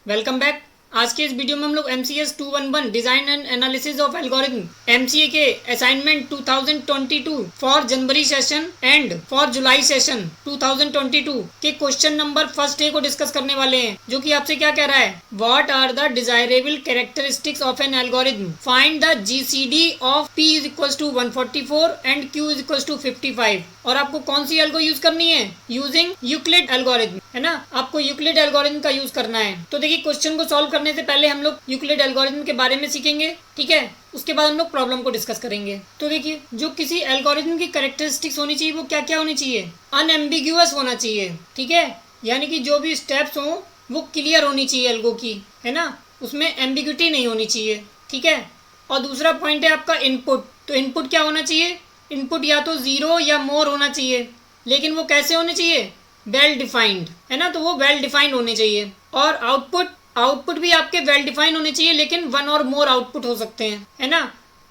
Welcome back. आज के इस वीडियो में हम लोग MCS 211 design and analysis of algorithm MCA के assignment 2022 for January session and for July session 2022 के क्वेश्चन नंबर फर्स्ट ए को डिस्कस करने वाले हैं, जो कि आपसे क्या कह रहा है, what are the desirable characteristics of an algorithm, find the GCD of P is equal to 144 and Q is equal to 55। और आपको कौन सी एल्गो यूज करनी है, यूजिंग यूक्लिड एल्गोरिथम, है ना। आपको यूक्लिड एल्गोरिथम का यूज करना है। तो देखिए, क्वेश्चन को सॉल्व करने से पहले हम लोग यूक्लिड एल्गोरिथम के बारे में सीखेंगे, ठीक है। उसके बाद हम लोग प्रॉब्लम को डिस्कस करेंगे। तो देखिए, जो किसी एल्गोरिथम की कैरेक्टरिस्टिक्स होनी चाहिए वो क्या क्या होनी चाहिए, अनएम्बिग्यूअस होना चाहिए, ठीक है। यानी कि जो भी स्टेप्स हों वो क्लियर होनी चाहिए एल्गो की, है ना, उसमें एम्बिग्यूटी नहीं होनी चाहिए, ठीक है। और दूसरा पॉइंट है आपका इनपुट। तो इनपुट क्या होना चाहिए, इनपुट या तो 0 या मोर होना चाहिए, लेकिन वो कैसे होने चाहिए, वेल डिफाइंड, है ना। तो वो वेल डिफाइंड होने चाहिए। और आउटपुट भी आपके वेल डिफाइंड होने चाहिए, लेकिन 1 और मोर आउटपुट हो सकते हैं, है ना।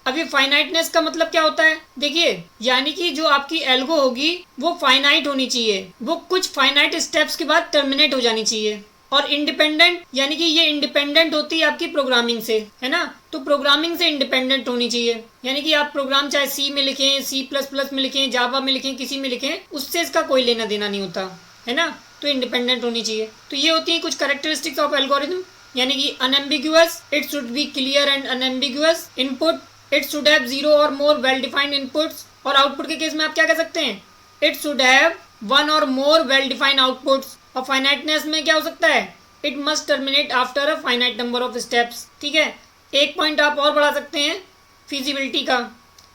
अब ये फाइनाइटनेस का मतलब क्या होता है, देखिए, यानी कि जो आपकी एल्गो होगी वो फाइनाइट होनी चाहिए, वो कुछ फाइनाइट स्टेप्स के बाद टर्मिनेट हो जानी चाहिए। और इंडिपेंडेंट, यानी कि ये इंडिपेंडेंट होती है आपकी प्रोग्रामिंग से, है ना। तो प्रोग्रामिंग से इंडिपेंडेंट होनी चाहिए, यानी कि आप प्रोग्राम चाहे C में लिखें, C++ में लिखें, जावा में लिखें, किसी में लिखें, उससे इसका कोई लेना देना नहीं होता, है ना। तो इंडिपेंडेंट होनी चाहिए। तो ये होती है कुछ कैरेक्टरिस्टिक्स ऑफ एल्गोरिथम, यानी कि unambiguous, it should be clear and unambiguous. Input, it should have 0 और मोर वेल डिफाइंड इनपुट्स। और आउटपुट के केस में आप क्या कह सकते हैं, इट शुड हैव 1 और मोर वेल डिफाइंड आउटपुट्स। और फाइनाइटनेस में क्या हो सकता है, it must terminate after a finite number of steps, ठीक है। एक पॉइंट आप और बढ़ा सकते हैं फिजिबिलिटी का,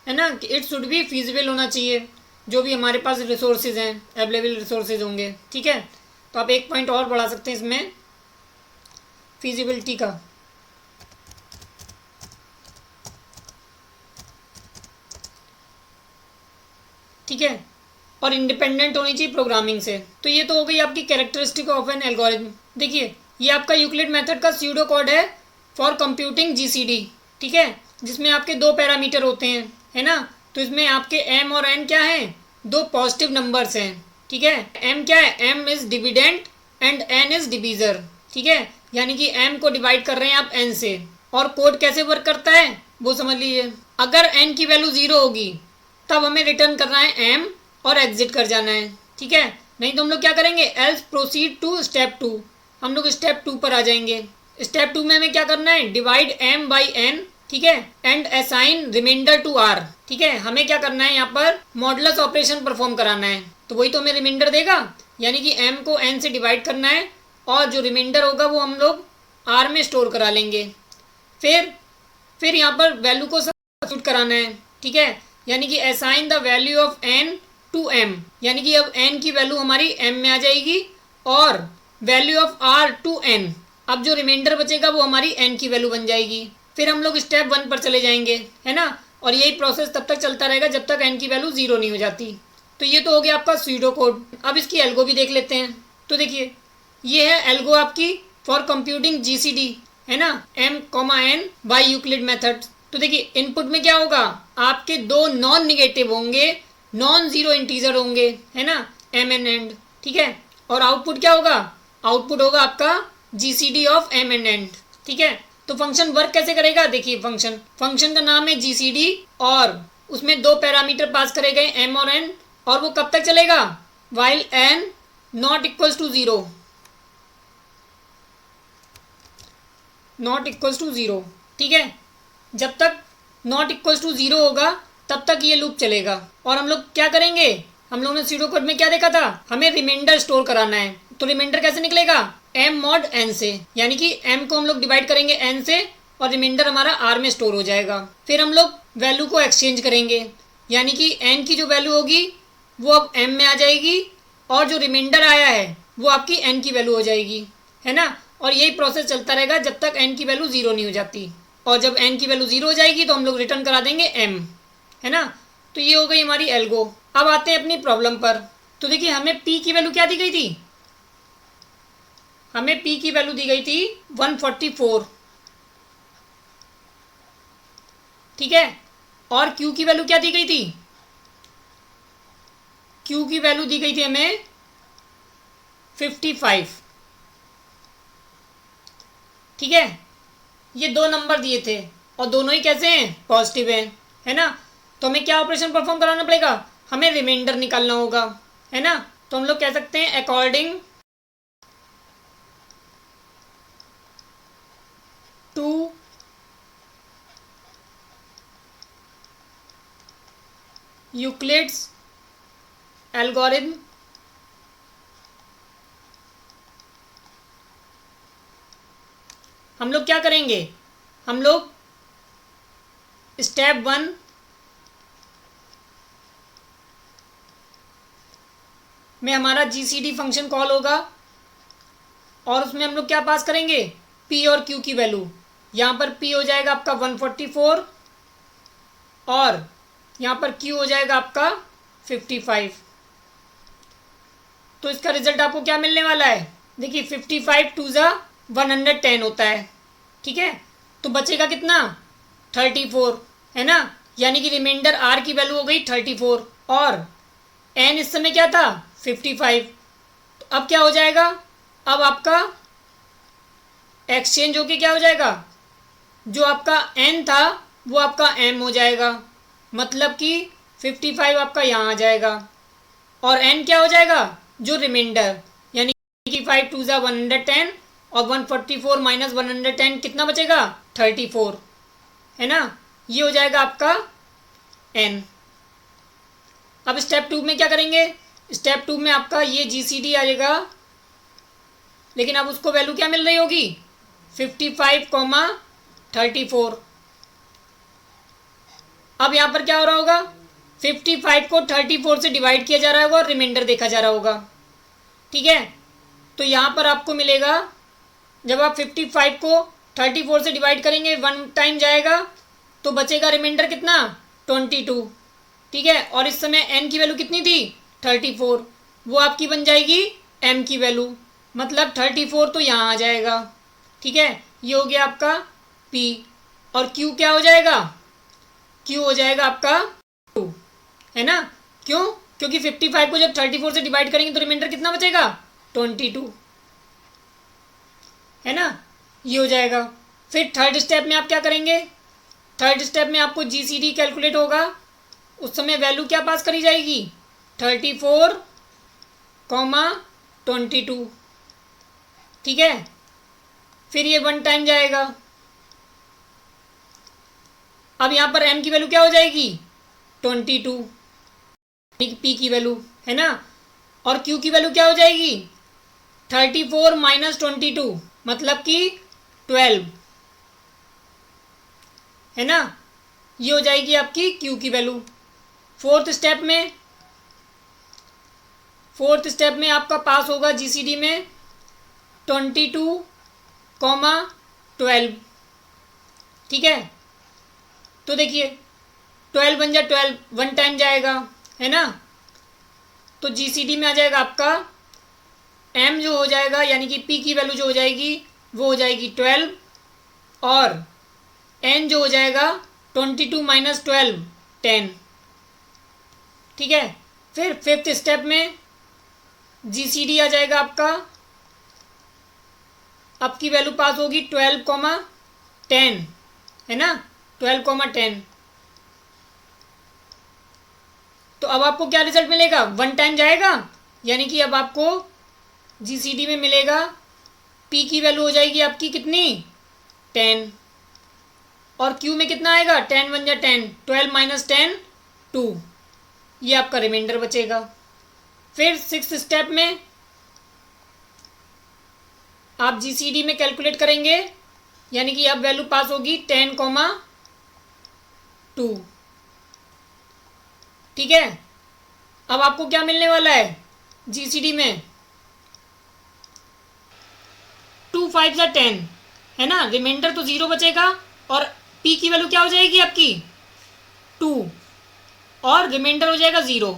है ना, कि इट शुड बी फिजिबल होना चाहिए, जो भी हमारे पास रिसोर्सेज हैं, अवेलेबल रिसोर्सेज होंगे, ठीक है। तो आप एक पॉइंट और बढ़ा सकते हैं इसमें फिजिबिलिटी का। ठीक है। और इंडिपेंडेंट होनी चाहिए प्रोग्रामिंग से। तो ये तो हो गई आपकी कैरेक्टरिस्टिक ऑफ एन एल्गोरिथम। देखिए, ये आपका यूक्लिड मेथड का स्यूडो कोड है फॉर कंप्यूटिंग GCD, ठीक है, जिसमें आपके 2 पैरामीटर होते हैं, है ना। तो इसमें आपके m और n क्या हैं, 2 पॉजिटिव नंबर्स हैं, ठीक है। m क्या है, m is dividend and n is divisor, ठीक है। यानी कि m को डिवाइड कर रहे हैं आप n से। और कोड कैसे वर्क करता है वो समझ लीजिए। अगर n की वैल्यू 0 होगी तब हमें रिटर्न करना है m और एग्जिट कर जाना है, ठीक है। नहीं तो हम लोग क्या करेंगे, एल्स प्रोसीड टू स्टेप 2। हम लोग स्टेप 2 पर आ जाएंगे। स्टेप 2 में हमें क्या करना है, डिवाइड m बाई n, ठीक है, and assign remainder to r, ठीक है। हमें क्या करना है, यहाँ पर मॉडुलस ऑपरेशन परफॉर्म कराना है। तो वही तो हमें रिमाइंडर देगा, यानी कि m को n से डिवाइड करना है और जो रिमाइंडर होगा वो हम लोग r में स्टोर करा लेंगे। फिर यहाँ पर वैल्यू को सब्स्टिट्यूट कराना है, ठीक है। यानी कि assign the value of n to m, यानी कि अब n की वैल्यू हमारी m में आ जाएगी और value of r to n। अब जो रिमाइंडर बचेगा वो हमारी n की वैल्यू बन जाएगी। फिर हम लोग स्टेप 1 पर चले जाएंगे, है ना। और यही प्रोसेस तब तक चलता रहेगा जब तक n की वैल्यू 0 नहीं हो जाती। तो ये तो हो गया आपका स्यूडो कोड। अब इसकी एल्गो भी देख लेते हैं। तो देखिए, ये है एल्गो आपकी फॉर कंप्यूटिंग GCD, है ना, m, n by Euclid method. तो देखिए, इनपुट में क्या होगा, आपके 2 नॉन निगेटिव होंगे, नॉन जीरो इंटीजर होंगे, है ना, m एंड n, ठीक है। और आउटपुट क्या होगा, आउटपुट होगा आपका GCD of m and n, ठीक है। तो फंक्शन वर्क कैसे करेगा, देखिए, फंक्शन का नाम है GCD और उसमें 2 पैरामीटर पास करे गए m और n। और वो कब तक चलेगा, while n not equals to 0, not equals to 0, ठीक है। जब तक नॉट इक्वल्स टू 0 होगा तब तक ये लूप चलेगा। और हम लोग क्या करेंगे, हम लोगों ने स्यूडो कोड में क्या देखा था, हमें रिमाइंडर स्टोर कराना है। तो रिमाइंडर कैसे निकलेगा, m मॉड n से, यानी कि m को हम लोग डिवाइड करेंगे n से और रिमाइंडर हमारा r में स्टोर हो जाएगा। फिर हम लोग वैल्यू को एक्सचेंज करेंगे, यानी कि n की जो वैल्यू होगी वो अब m में आ जाएगी और जो रिमाइंडर आया है वो आपकी n की वैल्यू हो जाएगी, है ना। और यही प्रोसेस चलता रहेगा जब तक n की वैल्यू 0 नहीं हो जाती। और जब n की वैल्यू 0 हो जाएगी तो हम लोग रिटर्न करा देंगे m, है ना। तो ये हो गई हमारी एल्गो। अब आते हैं अपनी प्रॉब्लम पर। तो देखिए, हमें p की वैल्यू क्या दी गई थी, हमें p की वैल्यू दी गई थी 144, ठीक है। और q की वैल्यू क्या दी गई थी, q की वैल्यू दी गई थी हमें 55, ठीक है, ये 2 नंबर दिए थे और दोनों ही कैसे हैं, पॉजिटिव हैं, है ना। तो हमें क्या ऑपरेशन परफॉर्म कराना पड़ेगा, हमें रिमाइंडर निकालना होगा, है ना। तो हम लोग कह सकते हैं अकॉर्डिंग टू यूक्लिड्स एल्गोरिथम हम लोग क्या करेंगे, हम लोग स्टेप 1 में हमारा जीसीडी फंक्शन कॉल होगा और उसमें हम लोग क्या पास करेंगे, पी और क्यू की वैल्यू। यहाँ पर पी हो जाएगा आपका 144 और यहाँ पर क्यू हो जाएगा आपका 55। तो इसका रिजल्ट आपको क्या मिलने वाला है, देखिए 55 टू ज़ा 110 होता है, ठीक है। तो बचेगा कितना, 34, है ना। यानी कि रिमाइंडर आर की वैल्यू हो गई 34 और एन इस समय क्या था, 55। तो अब क्या हो जाएगा, अब आपका एक्सचेंज होके क्या हो जाएगा, जो आपका एन था वो आपका एम हो जाएगा, मतलब कि 55 आपका यहाँ आ जाएगा और एन क्या हो जाएगा, जो रिमाइंडर, यानी कि 5 टू ज़ा 110 और 144 माइनस 110 कितना बचेगा, 34, है ना। ये हो जाएगा आपका एन। अब स्टेप 2 में क्या करेंगे, स्टेप 2 में आपका ये जीसीडी आएगा, लेकिन अब उसको वैल्यू क्या मिल रही होगी, 55,34। अब यहाँ पर क्या हो रहा होगा, 55 को 34 से डिवाइड किया जा रहा होगा और रिमाइंडर देखा जा रहा होगा, ठीक है। तो यहाँ पर आपको मिलेगा, जब आप 55 को 34 से डिवाइड करेंगे 1 टाइम जाएगा तो बचेगा रिमाइंडर कितना, 22, ठीक है। और इस समय एन की वैल्यू कितनी थी, 34, वो आपकी बन जाएगी एम की वैल्यू, मतलब 34 तो यहाँ आ जाएगा, ठीक है। ये हो गया आपका पी और क्यू क्या हो जाएगा, क्यू हो जाएगा आपका 2, है ना। क्यों, क्योंकि 55 को जब 34 से डिवाइड करेंगे तो रिमाइंडर कितना बचेगा, 22, है ना। ये हो जाएगा। फिर थर्ड स्टेप में आप क्या करेंगे, थर्ड स्टेप में आपको जीसीडी कैलकुलेट होगा, उस समय वैल्यू क्या पास करी जाएगी, 34,22, ठीक है। फिर ये 1 टाइम जाएगा, अब यहाँ पर एम की वैल्यू क्या हो जाएगी, 22, पी की वैल्यू, है ना। और क्यू की वैल्यू क्या हो जाएगी, 34 माइनस 22 मतलब कि 12, है ना। ये हो जाएगी आपकी क्यू की वैल्यू। फोर्थ स्टेप में आपका पास होगा जीसीडी में 22,12, ठीक है। तो देखिए 12 बन जा 12, 1 टाइम जाएगा, है ना। तो जीसीडी में आ जाएगा आपका एम जो हो जाएगा, यानी कि पी की वैल्यू जो हो जाएगी वो हो जाएगी 12 और एन जो हो जाएगा 22 माइनस 12, 10, ठीक है। फिर फिफ्थ स्टेप में जीसीडी आ जाएगा आपका, आपकी वैल्यू पास होगी 12,10, है ना, 12,10। तो अब आपको क्या रिजल्ट मिलेगा, 1 टाइम जाएगा, यानी कि अब आपको जीसीडी में मिलेगा पी की वैल्यू हो जाएगी आपकी कितनी, 10 और क्यू में कितना आएगा, 10 1 जा 10, 12 माइनस 10, 2, ये आपका रिमाइंडर बचेगा। फिर सिक्स्थ स्टेप में आप जीसीडी में कैलकुलेट करेंगे, यानी कि अब वैल्यू पास होगी 10,2, ठीक है। अब आपको क्या मिलने वाला है जीसीडी में, 2 5 जा 10, है ना, रिमाइंडर तो 0 बचेगा और पी की वैल्यू क्या हो जाएगी आपकी 2 और रिमाइंडर हो जाएगा 0।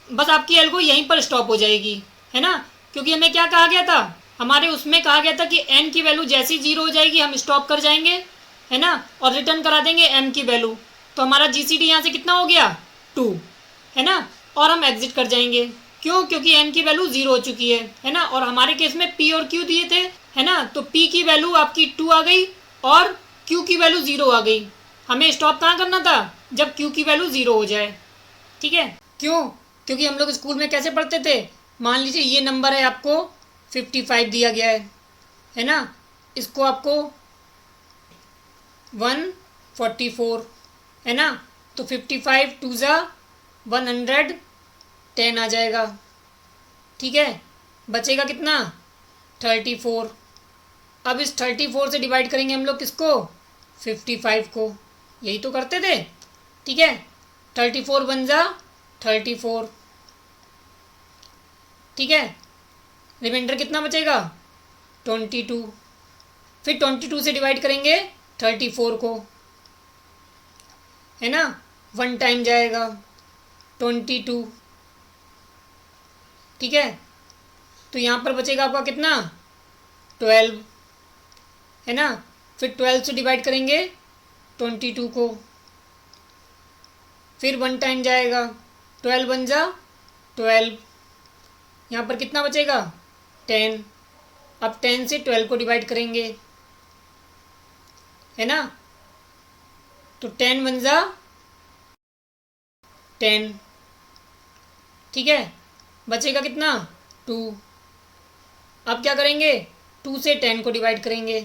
बस आपकी एल्गो यहीं पर स्टॉप हो जाएगी, है ना, क्योंकि हमें क्या कहा गया था, हमारे उसमें कहा गया था कि एन की वैल्यू जैसी 0 हो जाएगी हम स्टॉप कर जाएंगे, है ना, और रिटर्न करा देंगे एम की वैल्यू। तो हमारा जीसीडी यहाँ से कितना हो गया, 2, है ना, और हम एग्जिट कर जाएंगे। क्यों, क्योंकि एन की वैल्यू 0 हो चुकी है ना। और हमारे केस में पी और क्यू दिए थे है ना। तो P की वैल्यू आपकी 2 आ गई और Q की वैल्यू 0 आ गई। हमें स्टॉप कहाँ करना था, जब Q की वैल्यू 0 हो जाए। ठीक है, क्यों, क्योंकि हम लोग स्कूल में कैसे पढ़ते थे, मान लीजिए ये नंबर है आपको 55 दिया गया है ना, इसको आपको 144 है ना, तो 55 2 ज़ा 110 आ जाएगा। ठीक है, बचेगा कितना 34। अब इस 34 से डिवाइड करेंगे हम लोग किसको, 55 को, यही तो करते थे। ठीक है, 34 1 ज़ा 34। ठीक है, रिमाइंडर कितना बचेगा 22। फिर 22 से डिवाइड करेंगे 34 को, है ना, 1 टाइम जाएगा 22। ठीक है, तो यहाँ पर बचेगा आपका कितना 12, है ना। फिर 12 से डिवाइड करेंगे 22 को, फिर 1 टाइम जाएगा 12 1 ज़ा 12। यहाँ पर कितना बचेगा 10। अब 10 से 12 को डिवाइड करेंगे, है ना, तो 10 1 ज़ा 10। ठीक है, बचेगा कितना 2। अब क्या करेंगे 2 से 10 को डिवाइड करेंगे,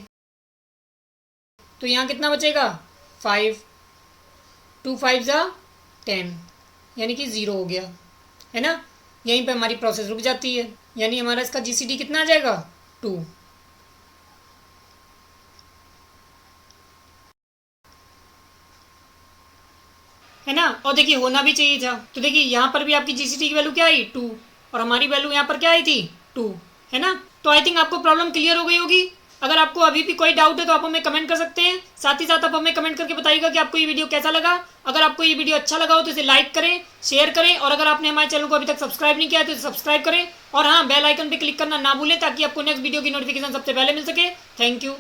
तो यहाँ कितना बचेगा 5। 2 5 ज़ा 10, यानी कि 0 हो गया, है ना। यहीं पे हमारी प्रोसेस रुक जाती है, यानी हमारा इसका GCD कितना आ जाएगा 2। है ना, और देखिए होना भी चाहिए था। तो देखिए यहाँ पर भी आपकी GCD की वैल्यू क्या आई 2, और हमारी वैल्यू यहाँ पर क्या आई थी 2, है ना। तो आई थिंक आपको प्रॉब्लम क्लियर हो गई होगी। अगर आपको अभी भी कोई डाउट है तो आप हमें कमेंट कर सकते हैं। साथ ही साथ आप हमें कमेंट करके बताइएगा कि आपको ये वीडियो कैसा लगा। अगर आपको ये वीडियो अच्छा लगा हो तो इसे लाइक करें, शेयर करें, और अगर आपने हमारे चैनल को अभी तक सब्सक्राइब नहीं किया तो इसे सब्सक्राइब करें, और हाँ, बेल आइकन पर क्लिक करना ना भूलें ताकि आपको नेक्स्ट वीडियो की नोटिफिकेशन सबसे पहले मिल सके। Thank you.